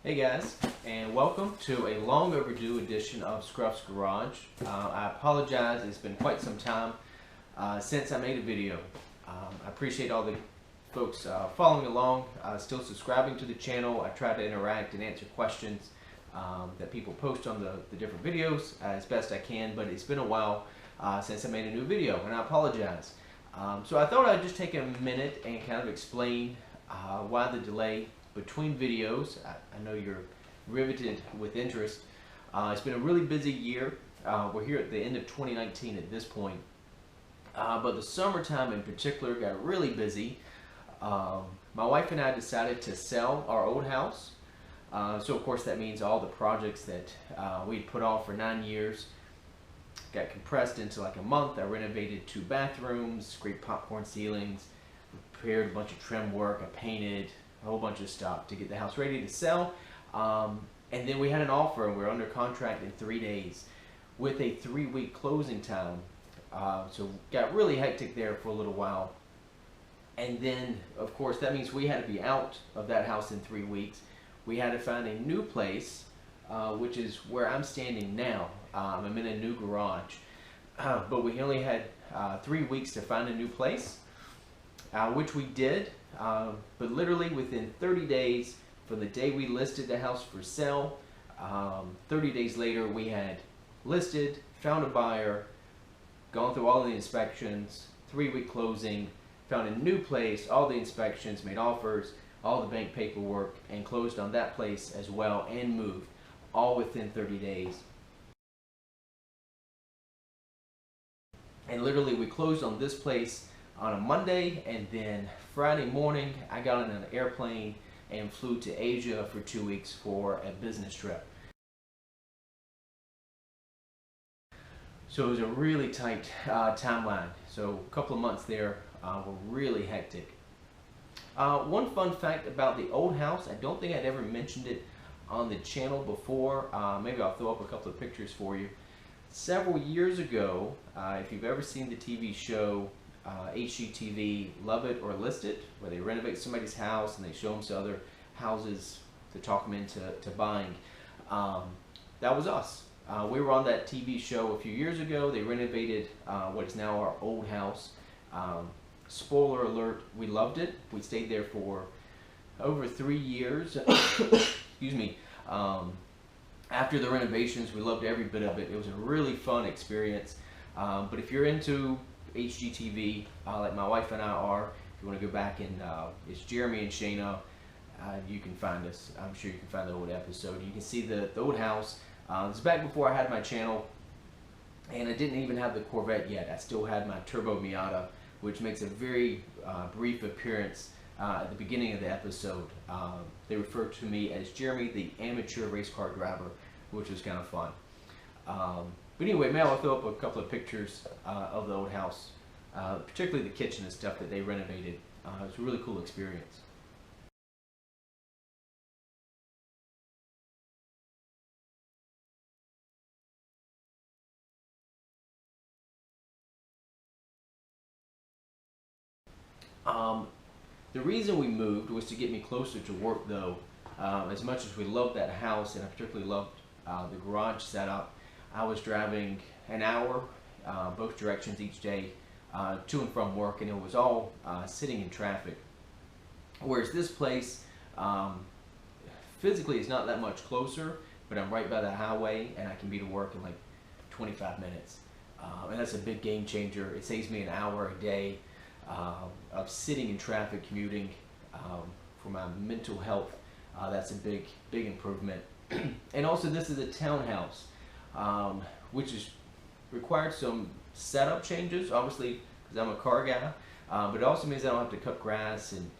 Hey guys, and welcome to a long overdue edition of Scruf's Garage. I apologize, it's been quite some time since I made a video. I appreciate all the folks following along, still subscribing to the channel. I try to interact and answer questions that people post on the different videos as best I can, but it's been a while since I made a new video, and I apologize. So I thought I'd just take a minute and kind of explain why the delay between videos. I know you're riveted with interest. It's been a really busy year. We're here at the end of 2019 at this point. But the summertime in particular got really busy. My wife and I decided to sell our old house. So of course that means all the projects that we'd put off for 9 years got compressed into like a month. I renovated 2 bathrooms, scraped popcorn ceilings, prepared a bunch of trim work, I painted a whole bunch of stuff to get the house ready to sell. And then we had an offer and we were under contract in 3 days with a 3-week closing time. So got really hectic there for a little while. And then of course that means we had to be out of that house in 3 weeks. We had to find a new place, which is where I'm standing now. I'm in a new garage, but we only had 3 weeks to find a new place, which we did. But literally within 30 days from the day we listed the house for sale, 30 days later we had listed, found a buyer, gone through all the inspections, 3-week closing, found a new place, all the inspections, made offers, all the bank paperwork, and closed on that place as well and moved, all within 30 days. And literally we closed on this place on a Monday, and then Friday morning I got on an airplane and flew to Asia for 2 weeks for a business trip. So it was a really tight timeline. So a couple of months there were really hectic. One fun fact about the old house, I don't think I'd ever mentioned it on the channel before. Maybe I'll throw up a couple of pictures for you. Several years ago, if you've ever seen the TV show HGTV, Love It or List It, where they renovate somebody's house and they show them to other houses to talk them into buying, that was us. We were on that TV show a few years ago. They renovated what is now our old house. Spoiler alert, we loved it. We stayed there for over 3 years. Excuse me. After the renovations, we loved every bit of it. It was a really fun experience. But if you're into HGTV, like my wife and I are, if you want to go back and it's Jeremy and Shayna, you can find us. I'm sure you can find the old episode. You can see the old house. This is back before I had my channel, and I didn't even have the Corvette yet. I still had my Turbo Miata, which makes a very brief appearance at the beginning of the episode. They refer to me as Jeremy, the amateur race car driver, which was kind of fun. But anyway, maybe I'll throw up a couple of pictures of the old house, particularly the kitchen and stuff that they renovated. It was a really cool experience. The reason we moved was to get me closer to work, though. As much as we loved that house, and I particularly loved the garage setup, I was driving an hour both directions each day to and from work, and it was all sitting in traffic. Whereas this place physically is not that much closer, but I'm right by the highway and I can be to work in like 25 minutes. And that's a big game changer. It saves me an hour a day of sitting in traffic commuting. For my mental health, that's a big improvement. And also this is a townhouse, which is required some setup changes, obviously, because I'm a car guy, but it also means I don't have to cut grass and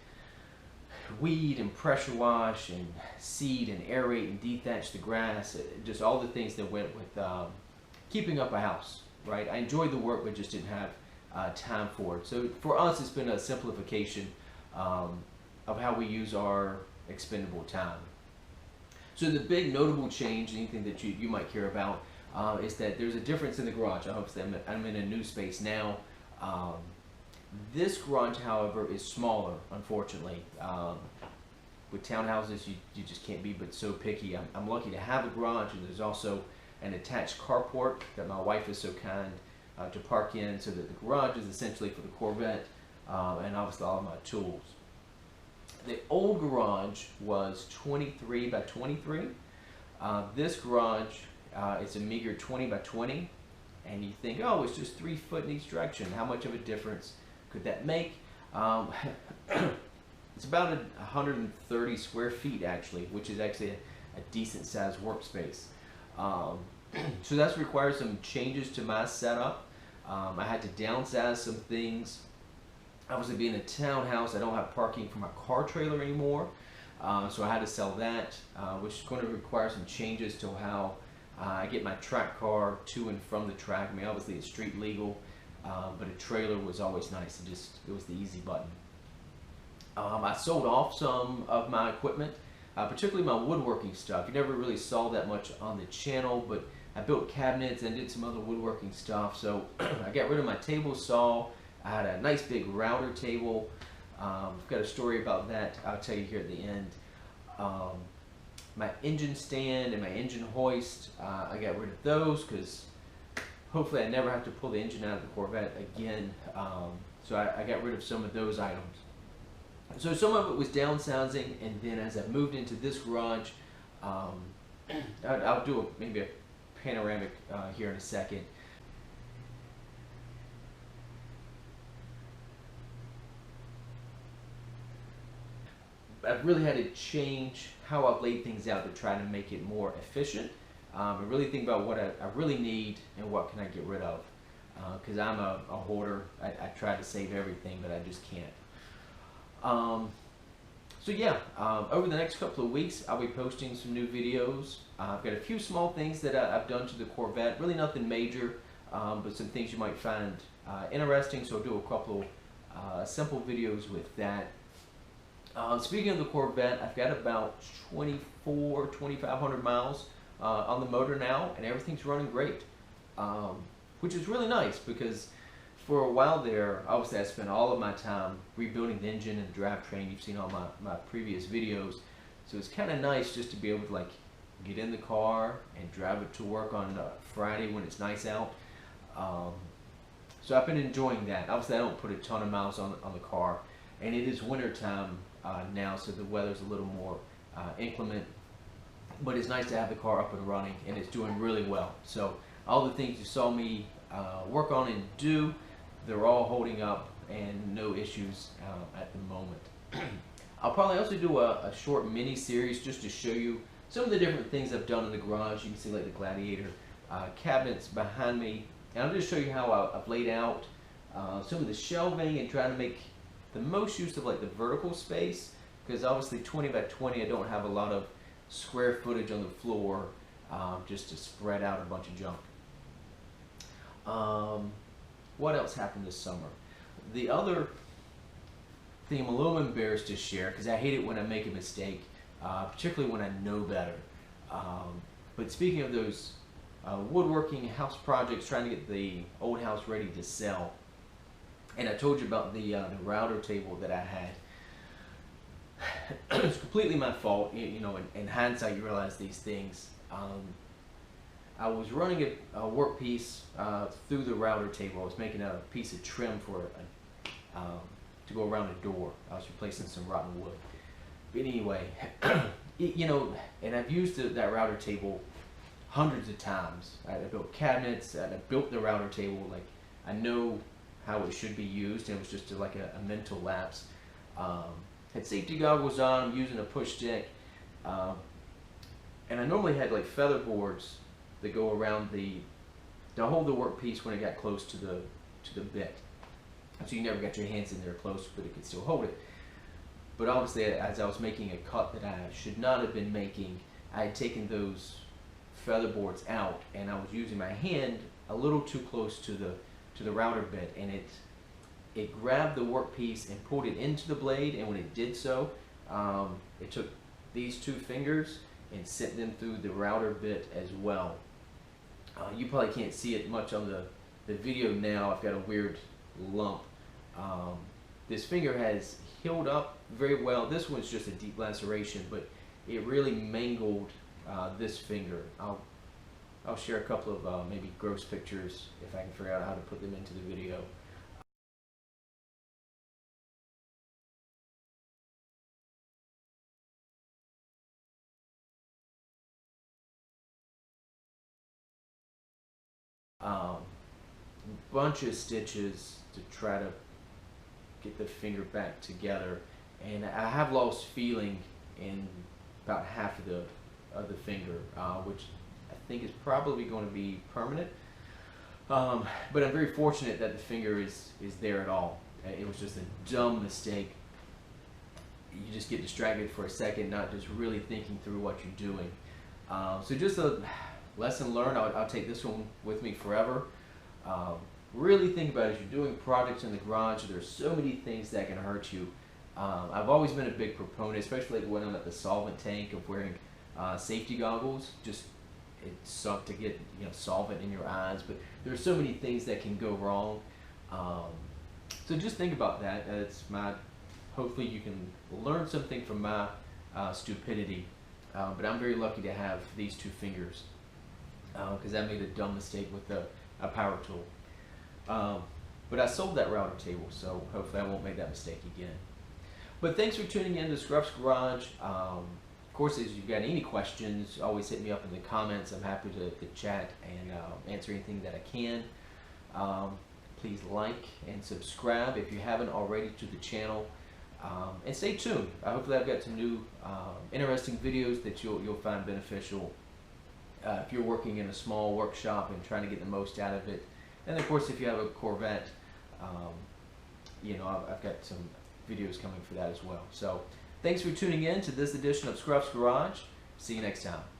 weed and pressure wash and seed and aerate and dethatch the grass, just all the things that went with keeping up a house, right? I enjoyed the work, but just didn't have time for it. So for us, it's been a simplification of how we use our expendable time. So the big notable change, anything that you might care about, is that there's a difference in the garage. Obviously, I'm in a new space now. This garage, however, is smaller, unfortunately. with townhouses, you just can't be but so picky. I'm lucky to have a garage, and there's also an attached carport that my wife is so kind to park in, so that the garage is essentially for the Corvette and obviously all of my tools. The old garage was 23 by 23. This garage is a meager 20 by 20, and you think, oh, it's just 3 foot in each direction. How much of a difference could that make? It's about 130 square feet actually, which is actually a decent sized workspace. So that's required some changes to my setup. I had to downsize some things. Obviously, being a townhouse, I don't have parking for my car trailer anymore, so I had to sell that, which is going to require some changes to how I get my track car to and from the track. I mean, obviously it's street legal, but a trailer was always nice. It was the easy button. I sold off some of my equipment, particularly my woodworking stuff. You never really saw that much on the channel, but I built cabinets and did some other woodworking stuff. So I got rid of my table saw. I had a nice big router table. I've got a story about that I'll tell you here at the end. My engine stand and my engine hoist, I got rid of those because hopefully I never have to pull the engine out of the Corvette again. So I got rid of some of those items. So some of it was downsizing, and then as I moved into this garage, I'll do maybe a panoramic here in a second. I've really had to change how I've laid things out to try to make it more efficient, and really think about what I really need and what can I get rid of. Because I'm a hoarder. I try to save everything, but I just can't. So yeah, over the next couple of weeks, I'll be posting some new videos. I've got a few small things that I've done to the Corvette, really nothing major, but some things you might find interesting, so I'll do a couple simple videos with that. Speaking of the Corvette, I've got about 2,500 miles on the motor now, and everything's running great, which is really nice because for a while there, obviously I spent all of my time rebuilding the engine and the drivetrain. You've seen all my previous videos. So it's kind of nice just to be able to like get in the car and drive it to work on Friday when it's nice out. So I've been enjoying that. Obviously I don't put a ton of miles on the car, and it is winter time now, so the weather's a little more inclement. But it's nice to have the car up and running, and it's doing really well. So all the things you saw me work on and do, they're all holding up and no issues at the moment. I'll probably also do a short mini series just to show you some of the different things I've done in the garage. You can see like the Gladiator cabinets behind me, and I'll just show you how I've laid out some of the shelving and trying to make the most use of like the vertical space, because obviously 20 by 20 I don't have a lot of square footage on the floor just to spread out a bunch of junk. What else happened this summer? The other thing I'm a little embarrassed to share, because I hate it when I make a mistake, particularly when I know better. But speaking of those woodworking house projects, trying to get the old house ready to sell, and I told you about the router table that I had. It's completely my fault. You know, in hindsight, you realize these things. I was running a workpiece through the router table. I was making a piece of trim for to go around a door. I was replacing some rotten wood. But anyway, you know, and I've used that router table hundreds of times. I built cabinets. I built the router table. Like, I know how it should be used, and it was just like a mental lapse. Had safety goggles on. I'm using a push stick, and I normally had like feather boards that go around to hold the workpiece when it got close to the bit. So you never got your hands in there close, but it could still hold it. But obviously, as I was making a cut that I should not have been making, I had taken those feather boards out, and I was using my hand a little too close to the router bit, and it grabbed the workpiece and pulled it into the blade. And when it did so, it took these two fingers and sent them through the router bit as well. You probably can't see it much on the video now. I've got a weird lump. This finger has healed up very well. This one's just a deep laceration, but it really mangled this finger. I'll share a couple of maybe gross pictures if I can figure out how to put them into the video. Bunch of stitches to try to get the finger back together, and I have lost feeling in about half of the finger, which I think is probably going to be permanent. But I'm very fortunate that the finger is there at all. It was just a dumb mistake. You just get distracted for a second, not just really thinking through what you're doing. So just a lesson learned. I'll take this one with me forever. Really think about it. As you're doing projects in the garage, there's so many things that can hurt you. I've always been a big proponent, especially when I'm at the solvent tank, of wearing safety goggles. Just it sucks to get solvent in your eyes, but there's so many things that can go wrong. So just think about that. Hopefully you can learn something from my stupidity. But I'm very lucky to have these two fingers because I made a dumb mistake with a power tool. But I sold that router table, so hopefully I won't make that mistake again. But thanks for tuning in to Scruf's Garage. Of course, if you've got any questions, always hit me up in the comments. I'm happy to chat and answer anything that I can. Please like and subscribe if you haven't already to the channel. And stay tuned. Hopefully I've got some new interesting videos that you'll find beneficial if you're working in a small workshop and trying to get the most out of it. And of course, if you have a Corvette, I've got some videos coming for that as well. So thanks for tuning in to this edition of Scruf's Garage. See you next time.